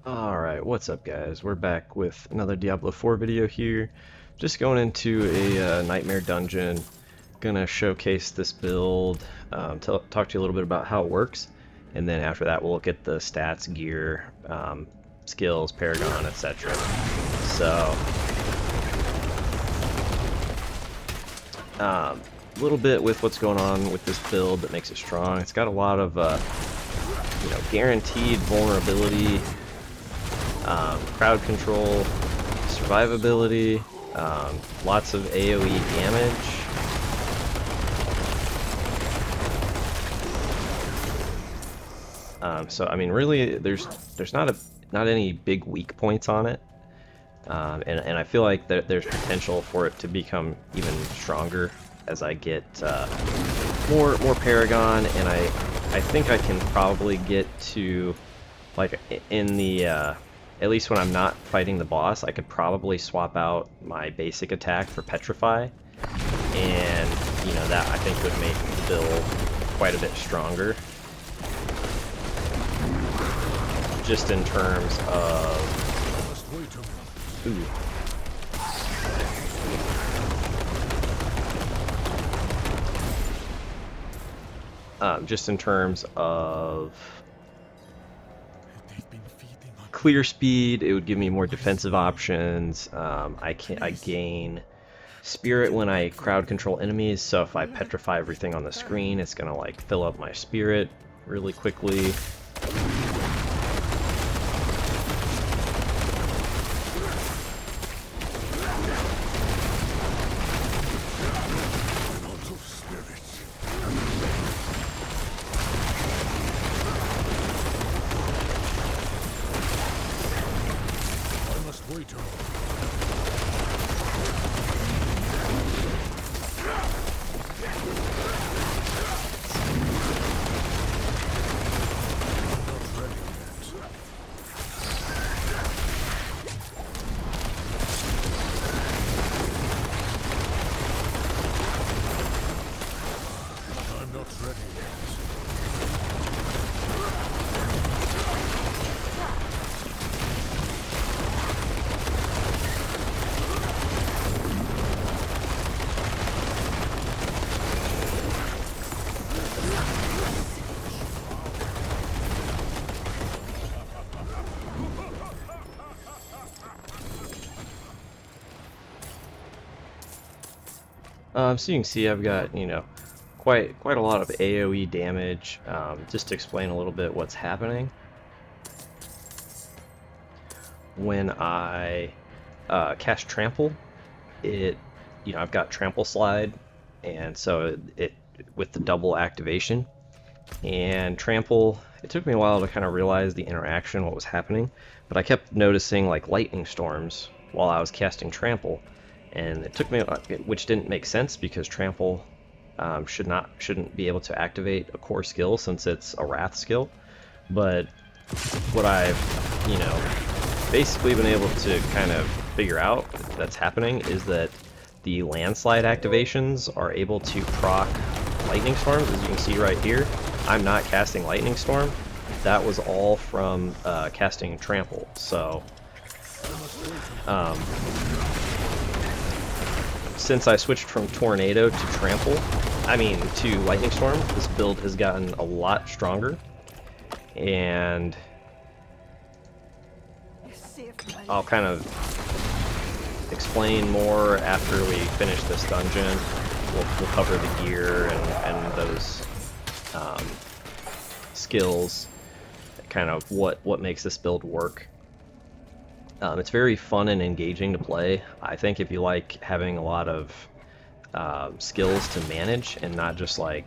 Alright, what's up guys? We're back with another Diablo 4 video here. Just going into a nightmare dungeon. Gonna showcase this build, talk to you a little bit about how it works, and then after that we'll look at the stats, gear, skills, paragon, etc. So, a little bit with what's going on with this build that makes it strong. It's got a lot of guaranteed vulnerability, crowd control, survivability, lots of AoE damage. So I mean, really, there's not any big weak points on it, and I feel like there's potential for it to become even stronger as I get more Paragon, and I think I can probably get to, like, in the at least when I'm not fighting the boss, I could probably swap out my basic attack for Petrify, and that I think would make the build quite a bit stronger. Just in terms of just in terms of clear speed, it would give me more defensive options. I gain spirit when I crowd control enemies, so if I petrify everything on the screen, it's gonna like fill up my spirit really quickly. So you can see I've got, quite a lot of AoE damage. Just to explain a little bit what's happening. When I cast Trample, I've got Trample Slide, and so it with the double activation. And Trample, it took me a while to kind of realize the interaction, what was happening, but I kept noticing like lightning storms while I was casting Trample. And it took me, which didn't make sense because Trample shouldn't be able to activate a core skill since it's a Wrath skill. But what I've basically been able to kind of figure out that's happening is that the landslide activations are able to proc lightning storms. As you can see right here, I'm not casting lightning storm. That was all from casting Trample. So since I switched from Tornado to Trample, to Lightning Storm, this build has gotten a lot stronger, and I'll kind of explain more after we finish this dungeon. We'll cover the gear and those skills, kind of what makes this build work. It's very fun and engaging to play. I think if you like having a lot of skills to manage and not just like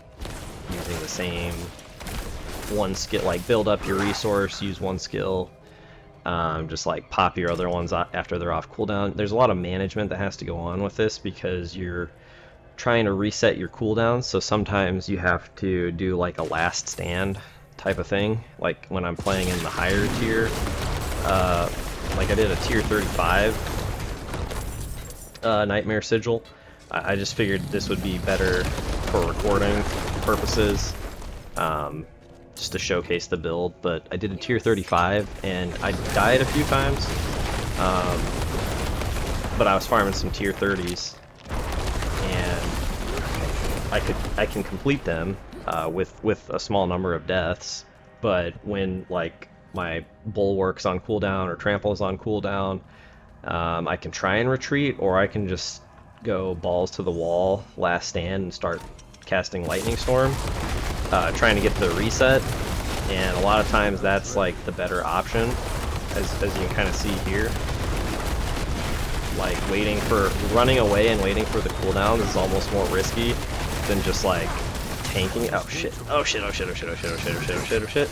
using the same one skill, like build up your resource, use one skill, just like pop your other ones after they're off cooldown. There's a lot of management that has to go on with this because you're trying to reset your cooldowns, so sometimes you have to do like a last stand type of thing. Like when I'm playing in the higher tier, like I did a tier 35 Nightmare Sigil. I just figured this would be better for recording purposes. just to showcase the build. But I did a tier 35 and I died a few times, but I was farming some tier 30s and I can complete them with a small number of deaths. But when like my bulwark's on cooldown or trample's on cooldown, I can try and retreat, or I can just go balls to the wall, last stand, and start casting Lightning Storm, trying to get the reset. And a lot of times that's like the better option, as you can kind of see here. Like running away and waiting for the cooldowns is almost more risky than just like tanking. Oh shit! Oh shit! Oh shit! Oh shit! Oh shit! Oh shit! Oh shit! Oh shit! Oh shit!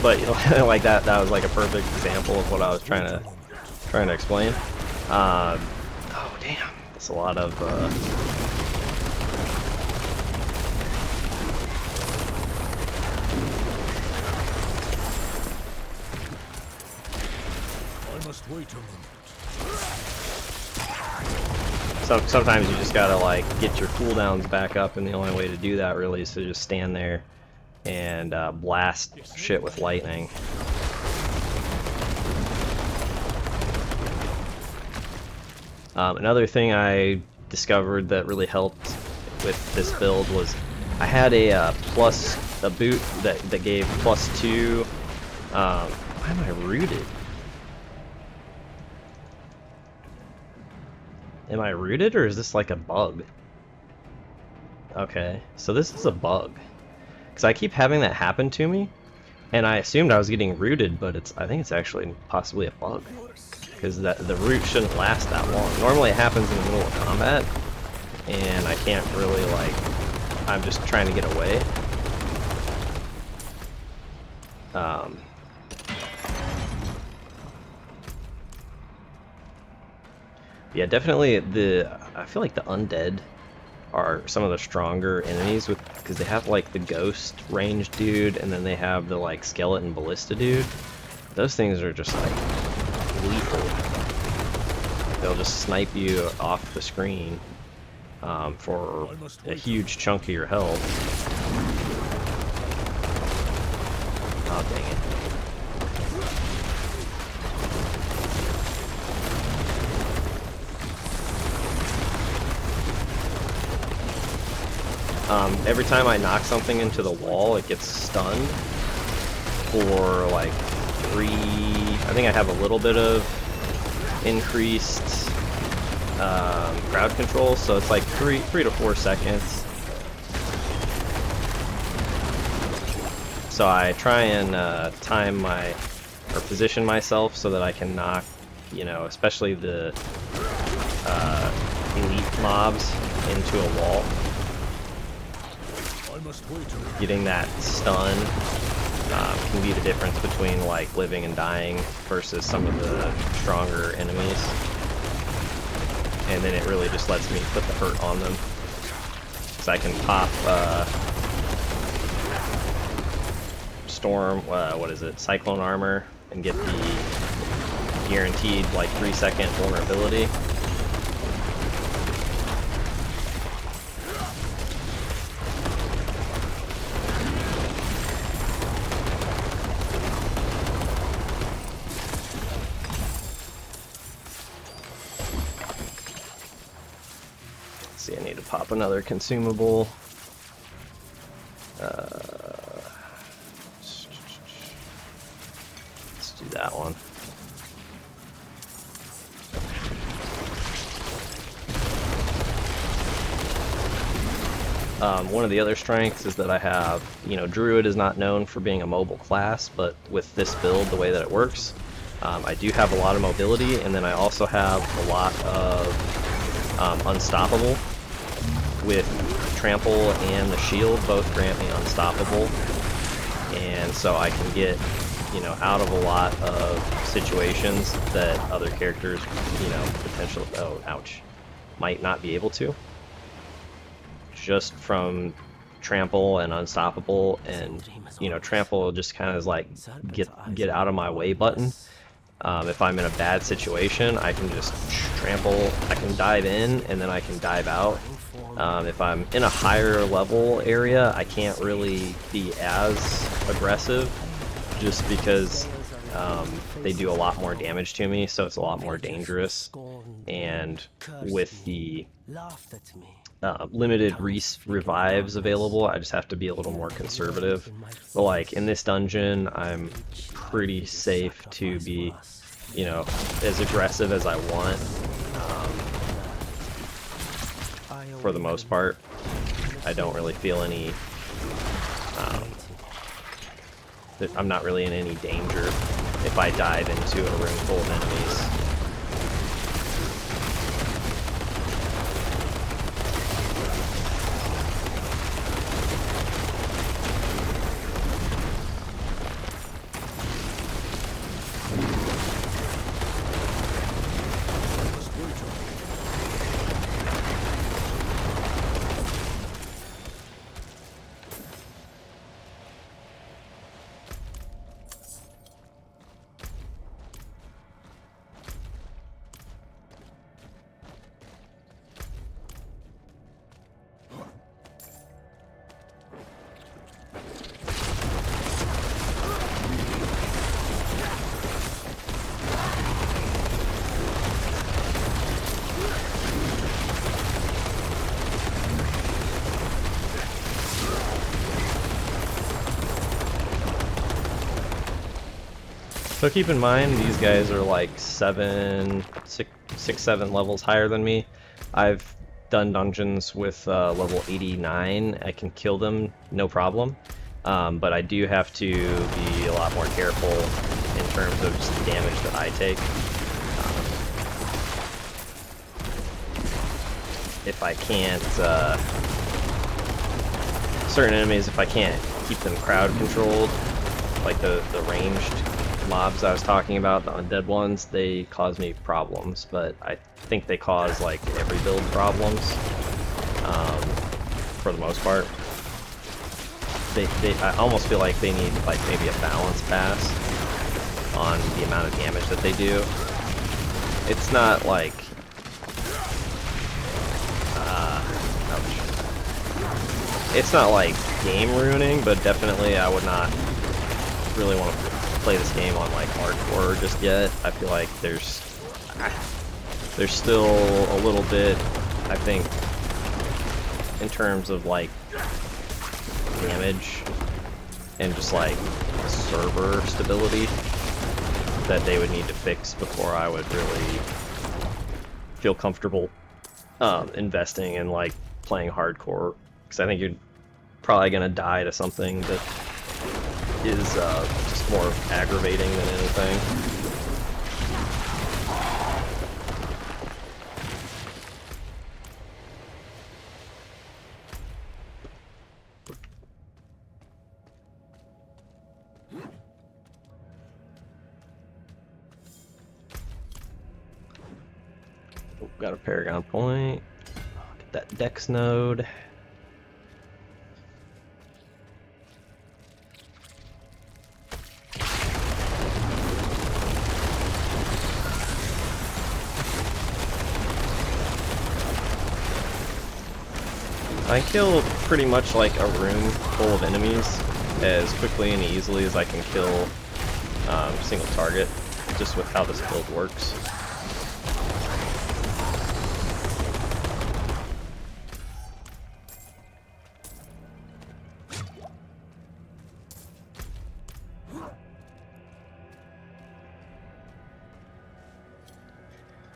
But you know, like that was like a perfect example of what I was trying to explain. Oh damn, that's a lot of I must wait a moment. sometimes you just gotta like get your cooldowns back up, and the only way to do that really is to just stand there and blast shit with lightning. Another thing I discovered that really helped with this build was I had a boot that gave +2. Why am I rooted? Am I rooted, or is this like a bug? Okay, so this is a bug. Because I keep having that happen to me, and I assumed I was getting rooted, but I think it's actually possibly a bug. Because the root shouldn't last that long. Normally it happens in the middle of combat, and I can't really, like, I'm just trying to get away. Yeah, definitely I feel like the undead are some of the stronger enemies because they have like the ghost range dude, and then they have the like skeleton ballista dude. Those things are just like lethal. They'll just snipe you off the screen for a huge chunk of your health. Oh dang it. Every time I knock something into the wall, it gets stunned for like 3. I think I have a little bit of increased crowd control, so it's like 3 to 4 seconds. So I try and time or position myself so that I can knock, you know, especially the elite mobs into a wall. Getting that stun can be the difference between like living and dying versus some of the stronger enemies, and then it really just lets me put the hurt on them, so I can pop storm, what is it, cyclone armor, and get the guaranteed like 3-second vulnerability. See, I need to pop another consumable. Let's do that one. One of the other strengths is that I have, you know, Druid is not known for being a mobile class, but with this build, the way that it works, I do have a lot of mobility, and then I also have a lot of unstoppable. With trample and the shield both grant me unstoppable, and so I can get, you know, out of a lot of situations that other characters, you know, potentially, oh ouch, might not be able to, just from trample and unstoppable. And you know, trample just kind of is like get out of my way button, If I'm in a bad situation, I can just trample, I can dive in and then I can dive out. If I'm in a higher level area, I can't really be as aggressive just because they do a lot more damage to me, so it's a lot more dangerous. And with the limited revives available, I just have to be a little more conservative. But like in this dungeon, I'm pretty safe to be, you know, as aggressive as I want, for the most part. I don't really feel any, I'm not really in any danger if I dive into a room full of enemies. So keep in mind, these guys are like 7 levels higher than me. I've done dungeons with level 89. I can kill them, no problem. But I do have to be a lot more careful in terms of just the damage that I take. If I can't, certain enemies, if I can't keep them crowd controlled, like the ranged mobs I was talking about, the undead ones, they cause me problems, but I think they cause like every build problems, for the most part. I almost feel like they need like maybe a balance pass on the amount of damage that they do. It's not like, it's not like game ruining, but definitely I would not really want to play this game on like hardcore just yet. I feel like there's still a little bit, I think, in terms of like damage and just like server stability that they would need to fix before I would really feel comfortable investing in like playing hardcore, because I think you're probably gonna die to something that is just more aggravating than anything. Got a Paragon point. Get that Dex node. I kill pretty much like a room full of enemies as quickly and easily as I can kill single target, just with how this build works.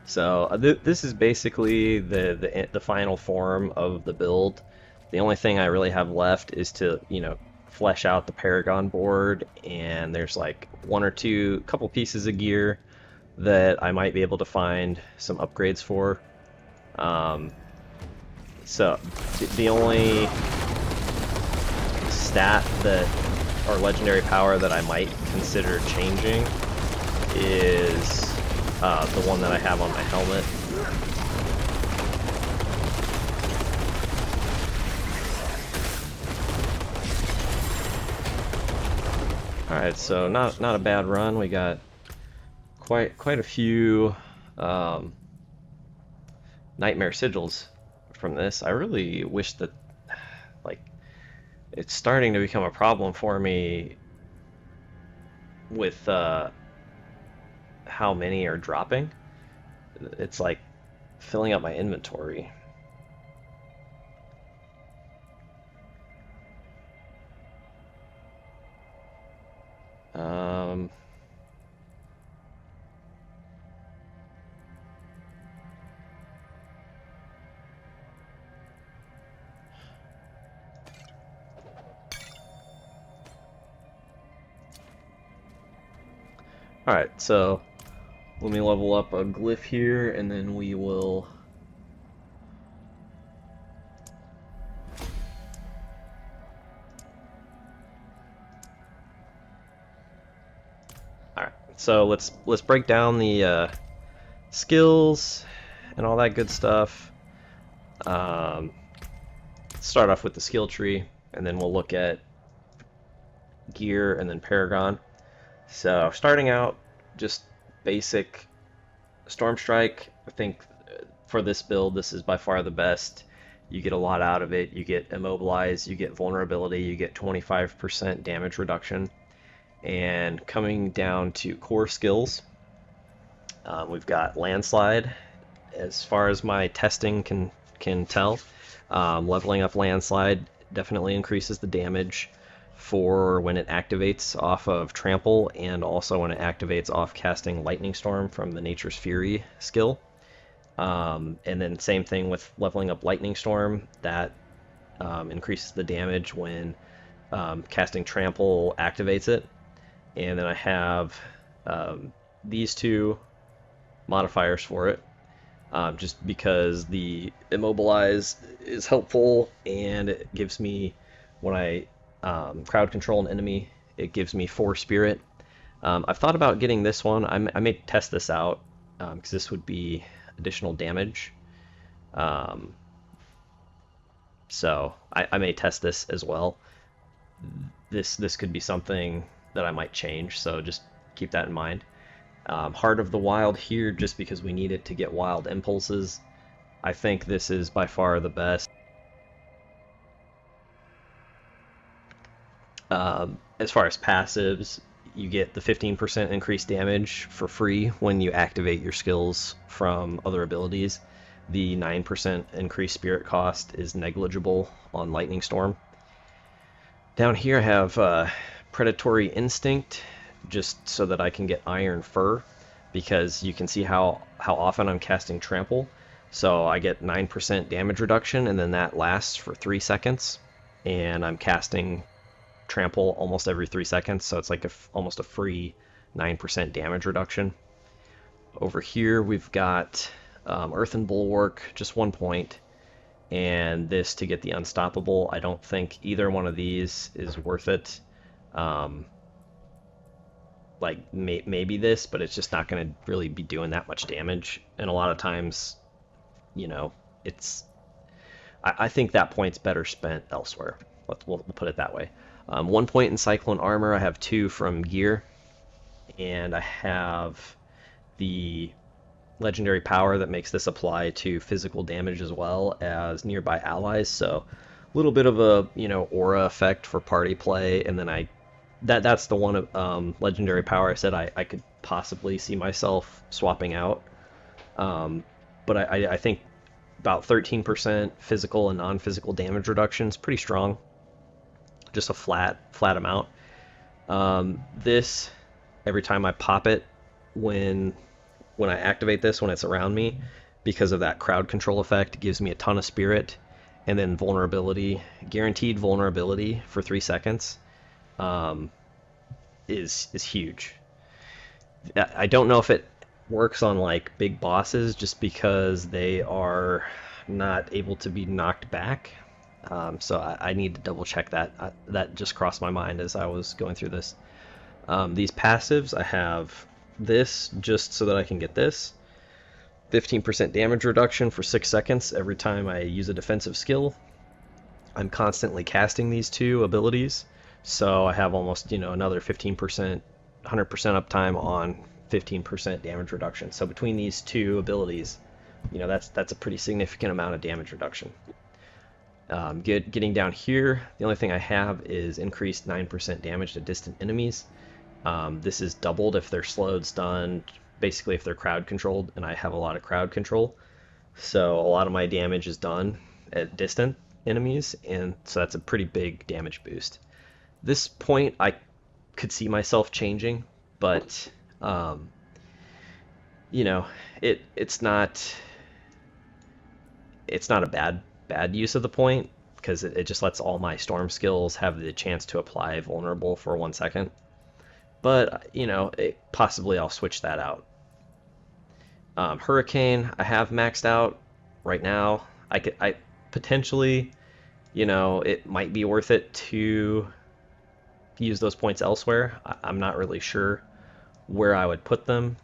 So this is basically the final form of the build. The only thing I really have left is to, you know, flesh out the Paragon board, and there's like one or two couple pieces of gear that I might be able to find some upgrades for. So the only stat that, or legendary power, that I might consider changing is the one that I have on my helmet. Alright, so not a bad run. We got quite a few um, nightmare sigils from this. I really wish that, like, it's starting to become a problem for me with how many are dropping. It's like filling up my inventory. Um, all right, so let me level up a glyph here, and then we will. All right, so let's break down the skills and all that good stuff. Um, Start off with the skill tree, and then we'll look at gear and then Paragon. So starting out, just basic Storm Strike. I think for this build, this is by far the best. You get a lot out of it. You get Immobilize, you get Vulnerability, you get 25% damage reduction. And coming down to core skills, we've got Landslide. As far as my testing can tell, leveling up Landslide definitely increases the damage for when it activates off of Trample, and also when it activates off casting Lightning Storm from the Nature's Fury skill. And then same thing with leveling up Lightning Storm, that increases the damage when casting Trample activates it. And then I have these two modifiers for it, just because the Immobilize is helpful, and it gives me, when I crowd control an enemy, it gives me 4 spirit. I've thought about getting this one. I may test this out, because this would be additional damage. So I may test this as well. This could be something that I might change, so just keep that in mind. Heart of the Wild here, just because we need it to get wild impulses. I think this is by far the best. As far as passives, you get the 15% increased damage for free when you activate your skills from other abilities. The 9% increased spirit cost is negligible on Lightning Storm. Down here I have Predatory Instinct, just so that I can get Iron Fur, because you can see how often I'm casting Trample. So I get 9% damage reduction, and then that lasts for 3 seconds, and I'm casting Trample almost every 3 seconds, so it's like almost a free 9% damage reduction. Over here we've got Earthen Bulwark, just 1 point, and this to get the Unstoppable. I don't think either one of these is worth it. Like maybe this, but it's just not going to really be doing that much damage. And a lot of times, you know, it's. I think that point's better spent elsewhere. We'll put it that way. 1 point in Cyclone Armor. I have 2 from gear, and I have the legendary power that makes this apply to physical damage as well as nearby allies. So a little bit of a aura effect for party play, and then that's the one legendary power I said I could possibly see myself swapping out. But I think about 13% physical and non-physical damage reduction is pretty strong. Just a flat amount. This, every time I pop it, when I activate this, when it's around me, because of that crowd control effect, gives me a ton of spirit, and then vulnerability, guaranteed vulnerability for 3 seconds, is huge. I don't know if it works on like big bosses, just because they are not able to be knocked back. So I need to double check that. That just crossed my mind as I was going through this. These passives, I have this just so that I can get this. 15% damage reduction for 6 seconds every time I use a defensive skill. I'm constantly casting these 2 abilities, so I have almost another 15%, 100% uptime on 15% damage reduction. So between these two abilities, you know, that's a pretty significant amount of damage reduction. Getting down here, the only thing I have is increased 9% damage to distant enemies. This is doubled if they're slowed, stunned, basically if they're crowd controlled, and I have a lot of crowd control. So a lot of my damage is done at distant enemies, and so that's a pretty big damage boost. This point I could see myself changing, but you know, it's not a bad use of the point because it just lets all my storm skills have the chance to apply vulnerable for 1 second. But you know, possibly I'll switch that out. Hurricane I have maxed out right now. I potentially, you know, it might be worth it to use those points elsewhere. I'm not really sure where I would put them.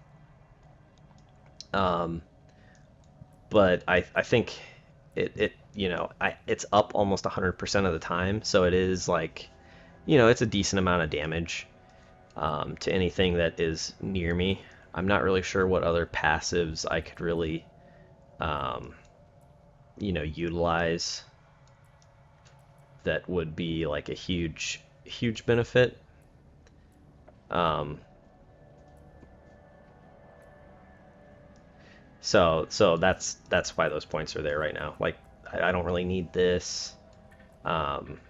But I think it you know, it's up almost 100% of the time, so it is like, you know, it's a decent amount of damage to anything that is near me. I'm not really sure what other passives I could really you know, utilize that would be like a huge benefit. So that's why those points are there right now. Like I don't really need this. And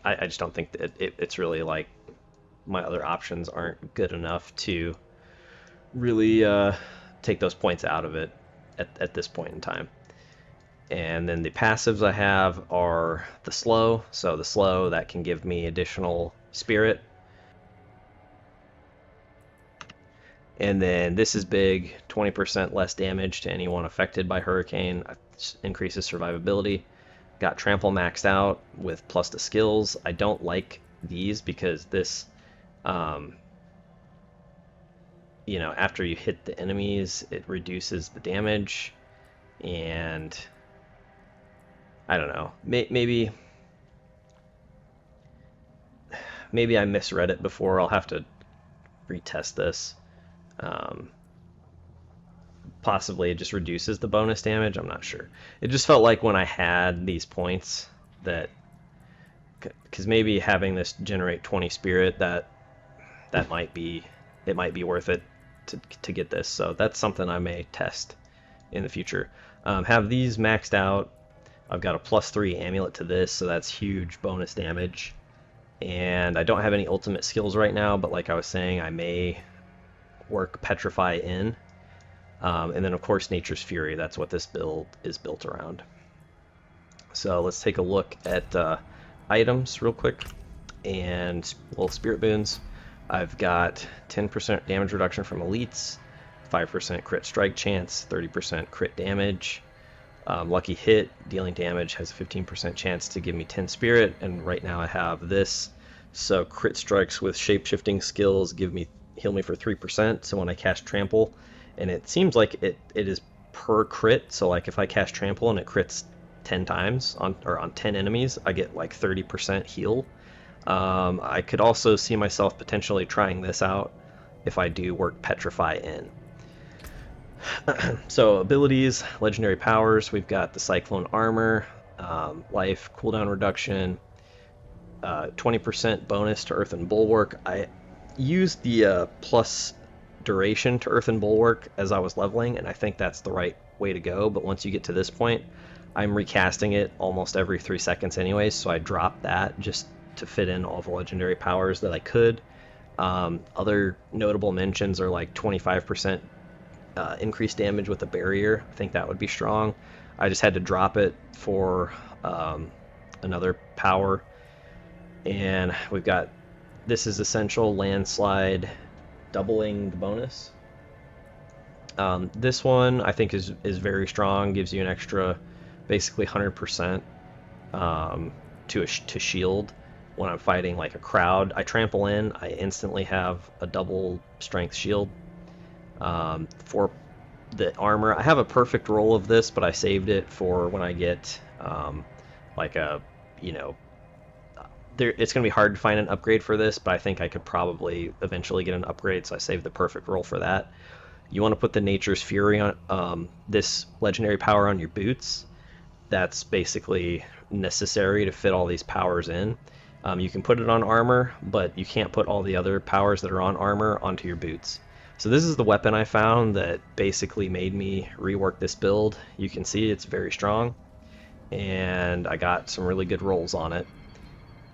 I just don't think that it's really like my other options aren't good enough to really take those points out of it at this point in time. And then the passives I have are the slow. So the slow, that can give me additional spirit. And then this is big, 20% less damage to anyone affected by hurricane, increases survivability. Got trample maxed out with plus the skills. I don't like these because this, you know, after you hit the enemies, it reduces the damage, and I don't know. Maybe I misread it before. I'll have to retest this. Possibly it just reduces the bonus damage. I'm not sure. It just felt like when I had these points that, because maybe having this generate 20 spirit, that might be, it might be worth it to get this. So that's something I may test in the future. Have these maxed out. I've got a +3 amulet to this, so that's huge bonus damage. And I don't have any ultimate skills right now, but like I was saying, I may work Petrify in. And then of course Nature's Fury, that's what this build is built around. So let's take a look at items real quick. And well, spirit boons. I've got 10% damage reduction from elites, 5% crit strike chance, 30% crit damage. Lucky hit, dealing damage, has a 15% chance to give me 10 spirit, and right now I have this. So crit strikes with shape-shifting skills heal me for 3%, so when I cast trample, and it seems like it is per crit, so like if I cast trample and it crits 10 times on 10 enemies, I get like 30% heal. I could also see myself potentially trying this out if I do work Petrify in. So abilities, legendary powers, we've got the Cyclone Armor, life, cooldown reduction, 20% bonus to Earthen Bulwark. I used the plus duration to Earthen Bulwark as I was leveling, and I think that's the right way to go, but once you get to this point, I'm recasting it almost every 3 seconds anyways, so I dropped that just to fit in all the legendary powers that I could. Other notable mentions are like 25% increased damage with a barrier. I think that would be strong. I just had to drop it for another power. And we've got, this is essential, landslide, doubling the bonus. This one I think is very strong, gives you an extra basically 100% to shield when I'm fighting like a crowd. I trample in, I instantly have a double strength shield. For the armor, I have a perfect roll of this, but I saved it for when I get like a, you know, it's going to be hard to find an upgrade for this, but I think I could probably eventually get an upgrade, so I saved the perfect roll for that. You want to put the Nature's Fury on this legendary power on your boots. That's basically necessary to fit all these powers in. You can put it on armor, but you can't put all the other powers that are on armor onto your boots. So this is the weapon I found that basically made me rework this build. You can see it's very strong, and I got some really good rolls on it.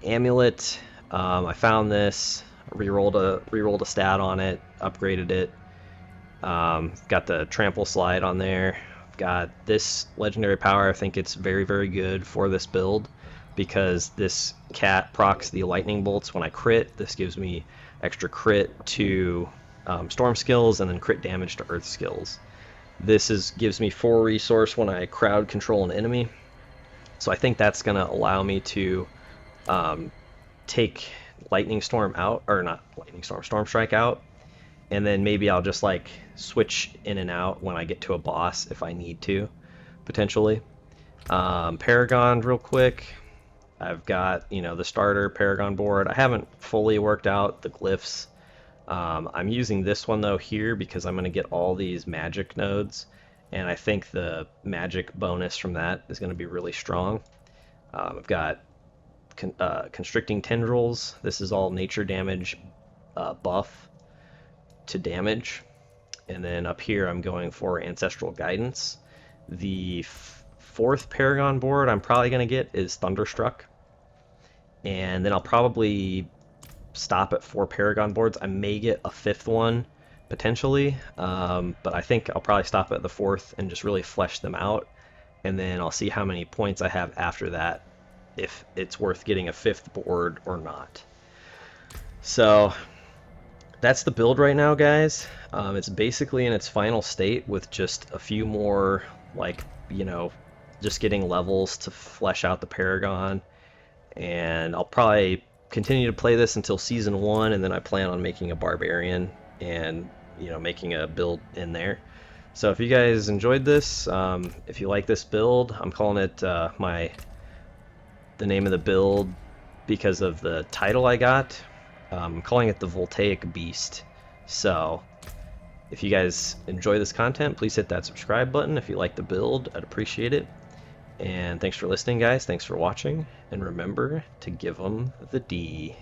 Amulet, I found this, rerolled a stat on it, upgraded it. Got the trample slide on there. Got this legendary power. I think it's very, very good for this build because this cat procs the lightning bolts when I crit. This gives me extra crit to storm skills and then crit damage to earth skills. Gives me 4 resource when I crowd control an enemy. So I think that's going to allow me to take lightning storm out, or not lightning storm, storm strike out, and then maybe I'll just like switch in and out when I get to a boss if I need to, potentially. Paragon real quick. I've got, the starter Paragon board. I haven't fully worked out the glyphs. I'm using this one though here because I'm going to get all these magic nodes, and I think the magic bonus from that is going to be really strong. I've got constricting tendrils. This is all nature damage buff to damage. And then up here I'm going for ancestral guidance. The 4th Paragon board I'm probably going to get is Thunderstruck. And then I'll probably stop at 4 Paragon boards. I may get a 5th one potentially, but I think I'll probably stop at the 4th and just really flesh them out. And then I'll see how many points I have after that, if it's worth getting a 5th board or not. So that's the build right now, guys. It's basically in its final state with just a few more, just getting levels to flesh out the Paragon. And I'll probably continue to play this until Season 1, and then I plan on making a Barbarian and, making a build in there. So if you guys enjoyed this, if you like this build, I'm calling it the name of the build because of the title I got. I'm calling it the Voltaic Beast. So if you guys enjoy this content, please hit that subscribe button. If you like the build, I'd appreciate it. And thanks for listening, guys. Thanks for watching. And remember to give them the D.